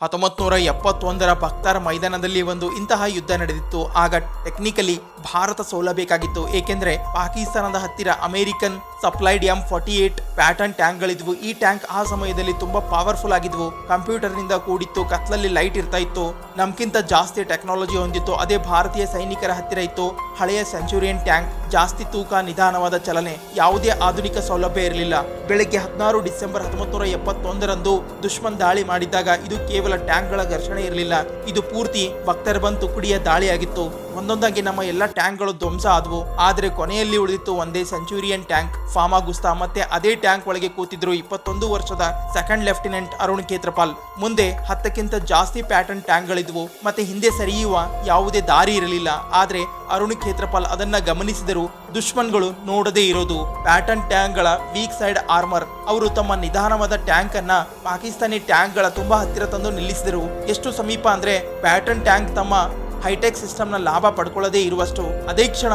1971ರ ಬಕ್ತಾರ್ ಮೈದಾನದಲ್ಲಿ ಇಂತಹ ಯುದ್ಧ ನಡೆದಿತ್ತು. ಆಗ ಟೆಕ್ನಿಕಲಿ ಭಾರತ ಸೋಲಬೇಕಾಗಿತ್ತು. ಏಕೆಂದ್ರೆ ಪಾಕಿಸ್ತಾನದ ಹತ್ತಿರ ಅಮೆರಿಕನ್ ಸಪ್ಲೈಡ್ M48 ಪ್ಯಾಟರ್ನ್ ಟ್ಯಾಂಕ್ಗಳಿದ್ವು. ಈ ಟ್ಯಾಂಕ್ ಆ ಸಮಯದಲ್ಲಿ ತುಂಬಾ ಪವರ್ಫುಲ್ ಆಗಿದ್ವು. ಕಂಪ್ಯೂಟರ್ ನಿಂದ ಕೂಡಿತ್ತು, ಕತ್ಲಲ್ಲಿ ಲೈಟ್ ಇರ್ತಾ ಇತ್ತು, ನಮ್ಗಿಂತ ಜಾಸ್ತಿ ಟೆಕ್ನಾಲಜಿ ಹೊಂದಿತ್ತು. ಅದೇ ಭಾರತೀಯ ಸೈನಿಕರ ಹತ್ತಿರ ಇತ್ತು ಹಳೆಯ ಸೆಂಚುರಿಯನ್ ಟ್ಯಾಂಕ್, ಜಾಸ್ತಿ ತೂಕ, ನಿಧಾನವಾದ ಚಲನೆ, ಯಾವುದೇ ಆಧುನಿಕ ಸೌಲಭ್ಯ ಇರಲಿಲ್ಲ. ಬೆಳಗ್ಗೆ 16 ಡಿಸೆಂಬರ್ 1971ರಂದು ದುಶ್ಮನ್ ದಾಳಿ ಮಾಡಿದ್ದಾಗ ಇದು ಕೇವಲ ಟ್ಯಾಂಕ್ಗಳ ಘರ್ಷಣೆ ಇರಲಿಲ್ಲ, ಇದು ಪೂರ್ತಿ ಬಕ್ತರ್ ಬಂದ್ ತುಕಡಿಯ ದಾಳಿಯಾಗಿತ್ತು. ಒಂದೊಂದಾಗಿ ನಮ್ಮ ಎಲ್ಲ ಟ್ಯಾಂಕ್ಗಳು ಧ್ವಂಸ ಆದವು. ಆದ್ರೆ ಕೊನೆಯಲ್ಲಿ ಉಳಿದಿತ್ತು ಒಂದೇ ಸೆಂಚುರಿಯನ್ ಟ್ಯಾಂಕ್, ಫಾಮಾಗುಸ್ತಾ. ಮತ್ತೆ ಅದೇ ಟ್ಯಾಂಕ್ ಒಳಗೆ ಕೂತಿದ್ರು 21 ವರ್ಷದ ಸೆಕೆಂಡ್ ಲೆಫ್ಟಿನೆಂಟ್ ಅರುಣ್ ಖೇತ್ರಪಾಲ್. ಮುಂದೆ 10ಕ್ಕಿಂತ ಜಾಸ್ತಿ ಪ್ಯಾಟರ್ನ್ ಟ್ಯಾಂಕ್ಗಳಿದ್ವು, ಮತ್ತೆ ಹಿಂದೆ ಸರಿಯುವ ಯಾವುದೇ ದಾರಿ ಇರಲಿಲ್ಲ. ಆದ್ರೆ ಅರುಣ್ ಖೇತ್ರಪಾಲ್ ಅದನ್ನ ಗಮನಿಸಿದರು. ದುಶ್ಮನ್ಗಳು ನೋಡದೇ ಇರೋದು ಪ್ಯಾಟರ್ನ್ ಟ್ಯಾಂಕ್ಗಳ ವೀಕ್ ಸೈಡ್ ಆರ್ಮರ್. ಅವರು ತಮ್ಮ ನಿಧಾನವಾದ ಟ್ಯಾಂಕ್ ಅನ್ನ ಪಾಕಿಸ್ತಾನಿ ಟ್ಯಾಂಕ್ಗಳ ತುಂಬಾ ಹತ್ತಿರ ತಂದು ನಿಲ್ಲಿಸಿದರು. ಎಷ್ಟು ಸಮೀಪ ಅಂದ್ರೆ ಪ್ಯಾಟರ್ನ್ ಟ್ಯಾಂಕ್ ತಮ್ಮ ಹೈಟೆಕ್ ಸಿಸ್ಟಮ್ ನ ಲಾಭ ಪಡ್ಕೊಳ್ಳದೇ ಇರುವಷ್ಟು. ಅದೇ ಕ್ಷಣ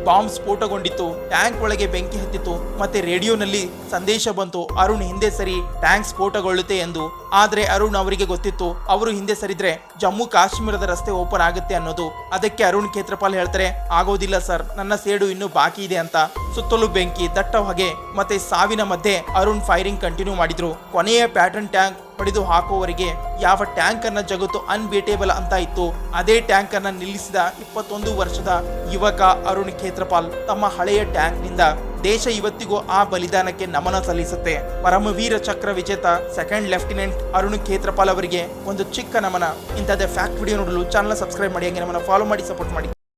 ಬಾಂಬ್ ಸ್ಫೋಟಗೊಂಡಿತ್ತು, ಟ್ಯಾಂಕ್ ಒಳಗೆ ಬೆಂಕಿ ಹತ್ತಿತ್ತು, ಮತ್ತೆ ರೇಡಿಯೋನಲ್ಲಿ ಸಂದೇಶ ಬಂತು, ಅರುಣ್ ಹಿಂದೆ ಸರಿ, ಟ್ಯಾಂಕ್ ಸ್ಫೋಟಗೊಳ್ಳುತ್ತೆ ಎಂದು. ಆದ್ರೆ ಅರುಣ್ ಅವರಿಗೆ ಗೊತ್ತಿತ್ತು, ಅವರು ಹಿಂದೆ ಸರಿದ್ರೆ ಜಮ್ಮು ಕಾಶ್ಮೀರದ ರಸ್ತೆ ಓಪನ್ ಆಗುತ್ತೆ ಅನ್ನೋದು. ಅದಕ್ಕೆ ಅರುಣ್ ಖೇತ್ರಪಾಲ್ ಹೇಳ್ತಾರೆ, ಆಗೋದಿಲ್ಲ ಸರ್, ನನ್ನ ಸೇಡು ಇನ್ನೂ ಬಾಕಿ ಇದೆ ಅಂತ. ಸುತ್ತಲೂ ಬೆಂಕಿ, ದಟ್ಟ ಹೊಗೆ ಮತ್ತೆ ಸಾವಿನ ಮಧ್ಯೆ ಅರುಣ್ ಫೈರಿಂಗ್ ಕಂಟಿನ್ಯೂ ಮಾಡಿದ್ರು. ಕೊನೆಯ ಪ್ಯಾಟರ್ನ್ ಟ್ಯಾಂಕ್ ಹೊಡೆದು ಹಾಕುವವರೆಗೆ ಯಾವ ಟ್ಯಾಂಕ್ ಅನ್ನ ಜಗತ್ತು ಅನ್ಬೇಟೇಬಲ್ ಅಂತ ಇತ್ತು, ಅದೇ ಟ್ಯಾಂಕ್ ಅನ್ನ ನಿಲ್ಲಿಸಿದ 21 ವರ್ಷದ ಯುವಕ ಅರುಣ್ ಖೇತ್ರಪಾಲ್. ತಮ್ಮ ಹಳೆಯ ಟ್ಯಾಂಕ್ ನಿಂದ ದೇಶ ಇವತ್ತಿಗೂ ಆ ಬಲಿದಾನಕ್ಕೆ ನಮನ ಸಲ್ಲಿಸುತ್ತೆ. ಪರಮವೀರ ಚಕ್ರ ವಿಜೇತ ಸೆಕೆಂಡ್ ಲೆಫ್ಟಿನೆಂಟ್ ಅರುಣ್ ಖೇತ್ರಪಾಲ್ ಅವರಿಗೆ ಒಂದು ಚಿಕ್ಕ ನಮನ. ಇಂಥದ್ದೇ ಫ್ಯಾಕ್ಟ್ ವಿಡಿಯೋ ನೋಡಲು ಚಾನಲ್ ಸಬ್ಸ್ಕ್ರೈಬ್ ಮಾಡಿ, ಹಾಗೆ ನಮ್ಮನ್ನು ಫಾಲೋ ಮಾಡಿ, ಸಪೋರ್ಟ್ ಮಾಡಿ.